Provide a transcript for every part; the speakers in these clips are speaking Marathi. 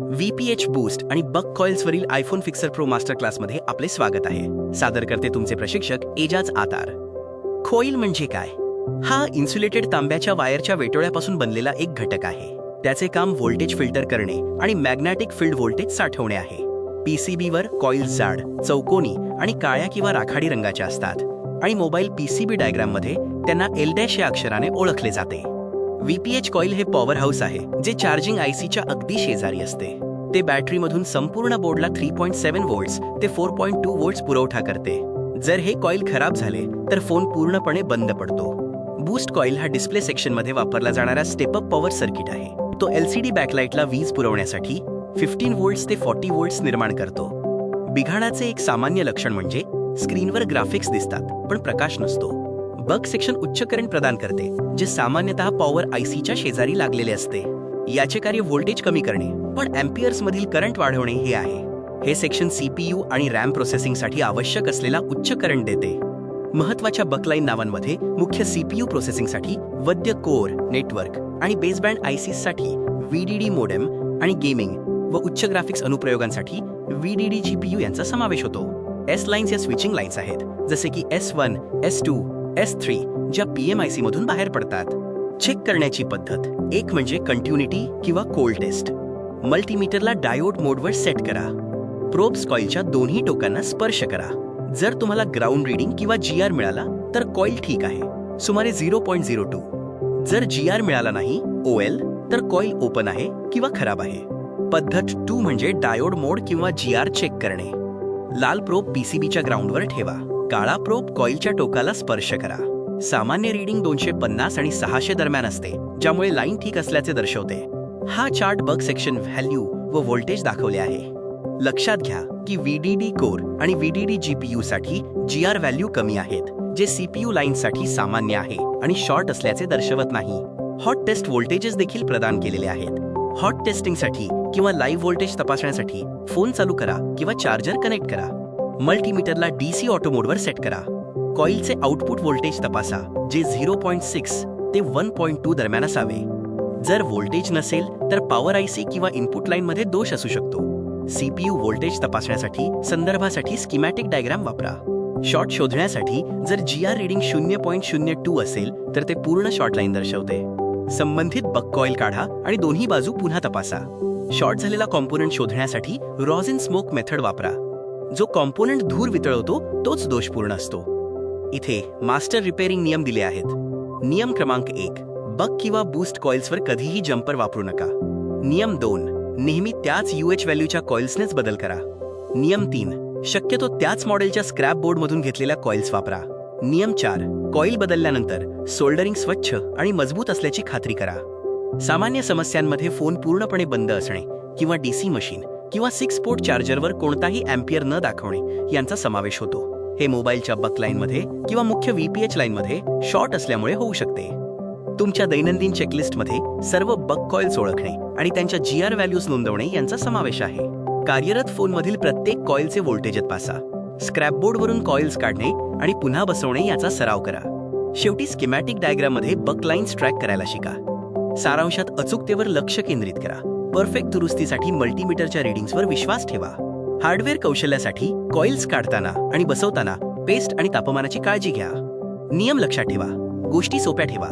VPH बूस्ट आणि बक कॉइल्सवरील आयफोन फिक्सर प्रो मास्टर क्लासमध्ये आपले स्वागत आहे। सादर करते तुमचे प्रशिक्षक एजाज आतार। कॉइल म्हणजे काय? हा इन्सुलेटेड तांब्याच्या वायरच्या वेटोळ्यापासून बनलेला एक घटक आहे। त्याचे काम व्होल्टेज फिल्टर करणे आणि मॅग्नेटिक फील्ड व्होल्टेज साठवणे आहे। PCBवर कॉइल्स जाड, चौकोनी आणि काळ्या किंवा राखाडी रंगाच्या असतात आणि मोबाईल PCB डायग्राममध्ये त्यांना L- या अक्षराने ओळखले जाते। VPH कॉइल हे पॉवर हाऊस आहे जे चार्जिंग ICच्या अगदी शेजारी असते। ते बॅटरीमधून संपूर्ण बोर्डला 3.7 व्होल्ट्स ते 4.2 व्होल्ट्स पुरवठा करते। जर हे कॉइल खराब झाले तर फोन पूर्णपणे बंद पडतो। बूस्ट कॉइल हा डिस्प्ले सेक्शनमध्ये वापरला जाणारा स्टेप अप पॉवर सर्किट आहे। तो LCD बॅकलाइटला वीज पुरवण्यासाठी 15 व्होल्ट्स ते 40 व्होल्ट्स निर्माण करतो। बिघाडाचे एक सामान्य लक्षण म्हणजे स्क्रीनवर ग्राफिक्स दिसतात पण प्रकाश नसतो। बक सेक्शन उच्च करंट प्रदान करते जे सामान्यतः पॉवर ICच्या शेजारी लागलेले असते। याचे कार्य व्होल्टेज कमी करणे पण एम्पियर्स मधील करंट वाढवणे हे आहे। हे सेक्शन CPU आणि RAM प्रोसेसिंगसाठी आवश्यक असलेला उच्च करंट देते। महत्त्वाच्या बकलाइन नावांमध्ये मुख्य CPU प्रोसेसिंगसाठी वद्य कोर, नेटवर्क आणि बेसबँड ICs साठी VDD मोडेम आणि गेमिंग व उच्च ग्राफिक्स अनुप्रयोगांसाठी VDD GPU यांचा समावेश होतो। S लाईन्स या स्विचिंग लाईन्स आहेत जसे की S1, S2, S3 ज्या PMIC मधून बाहेर पडतात। चेक करण्याची पद्धत एक म्हणजे कंटिन्युटी किंवा कोल टेस्ट। मल्टीमीटरला डायोड मोडवर सेट करा। प्रोब्स कॉइलच्या दोन्ही टोकांना स्पर्श करा। जर तुम्हाला ग्राउंड रीडिंग किंवा GR मिळाला तर कॉइल ठीक आहे, सुमारे 0.02। जर GR मिळाला नाही OL तर कॉइल ओपन आहे किंवा खराब आहे। पद्धत 2 म्हणजे डायोड मोड किंवा GR चेक करणे। लाल प्रोब PCBच्या ग्राउंडवर ठेवा। काळा प्रोब कॉइलच्या टोकाला स्पर्श करा। सामान्य रीडिंग 250 आणि 600 दरम्यान असते, ज्यामुळे लाईन ठीक असल्याचे दर्शवते। हा चार्ट बक सेक्शन व्हॅल्यू व व्होल्टेज दाखवले आहे। लक्षात घ्या की VDD कोर आणि VDD GPU साठी GR व्हॅल्यू कमी आहेत, जे CPU लाईन्ससाठी सामान्य आहे आणि शॉर्ट असल्याचे दर्शवत नाही। हॉट टेस्ट व्होल्टेजेस देखील प्रदान केलेले आहेत। हॉट टेस्टिंगसाठी किंवा लाईव्ह व्होल्टेज तपासण्यासाठी फोन चालू करा किंवा चार्जर कनेक्ट करा। मल्टीमीटरला DC ऑटो मोडवर सेट करा। कॉइलचे आउटपुट व्होल्टेज तपासा जे 0.6 ते 1.2 दरम्यान असावे। जर व्होल्टेज नसेल तर पॉवर IC किंवा इनपुट लाईनमध्ये दोष असू शकतो। CPU व्होल्टेज तपासण्यासाठी संदर्भासाठी स्कीमॅटिक डायग्राम वापरा। शॉर्ट शोधण्यासाठी जर GR रीडिंग 0.02 असेल तर ते पूर्ण शॉर्ट लाईन दर्शवते। संबंधित बक कॉइल काढा आणि दोन्ही बाजू पुन्हा तपासा। शॉर्ट झालेला कॉम्पोनंट शोधण्यासाठी रॉझिन स्मोक मेथड वापरा। जो कॉम्पोनंट धूर वितळवतो तोच दोषपूर्ण असतो। इथे मास्टर रिपेअरिंग नियम दिले आहेत। नियम क्रमांक 1, बक किंवा बूस्ट कॉइल्सवर कधीही जम्पर वापरू नका। नियम 2, नेहमी त्याच UH व्हॅल्यूच्या कॉइल्सनेच बदल करा। नियम 3, शक्यतो त्याच मॉडेलच्या स्क्रॅप बोर्डमधून घेतलेल्या कॉइल्स वापरा। नियम 4, कॉइल बदलल्यानंतर सोल्डरिंग स्वच्छ आणि मजबूत असल्याची खात्री करा। सामान्य समस्यांमध्ये फोन पूर्णपणे बंद असणे किंवा DC मशीन किंवा 6 पोर्ट चार्जरवर कोणताही एम्पियर न दाखवणे यांचा समावेश होतो। हे मोबाईलच्या बक लाईनमध्ये किंवा मुख्य VPH लाईनमध्ये शॉर्ट असल्यामुळे होऊ शकते। तुमच्या दैनंदिन चेकलिस्टमध्ये सर्व बक कॉइल्स ओळखणे आणि त्यांच्या GR व्हॅल्यूज नोंदवणे यांचा समावेश आहे। कार्यरत फोनमधील प्रत्येक कॉइलचे व्होल्टेज तपासा। स्क्रॅपबोर्डवरून कॉइल्स काढणे आणि पुन्हा बसवणे याचा सराव करा। शेवटी स्कीमॅटिक डायग्राममध्ये बक लाईन्स ट्रॅक करायला शिका। सारांशात अचूकतेवर लक्ष केंद्रित करा। परफेक्ट दुरुस्तीसाठी मल्टीमीटरच्या रीडिंग्सवर विश्वास ठेवा। हार्डवेअर कौशल्यासाठी कॉइल्स काढताना आणि बसवताना पेस्ट आणि तापमानाची काळजी घ्या। नियम लक्षात ठेवा, गोष्टी सोप्या ठेवा।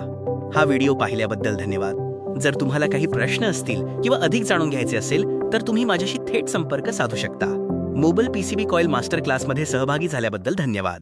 हा व्हिडिओ पाहिल्याबद्दल धन्यवाद। जर तुम्हाला काही प्रश्न असतील किंवा अधिक जाणून घ्यायचे असेल तर तुम्ही माझ्याशी थेट संपर्क साधू शकता। मोबाईल PCB कॉइल मास्टर क्लासमध्ये सहभागी झाल्याबद्दल धन्यवाद।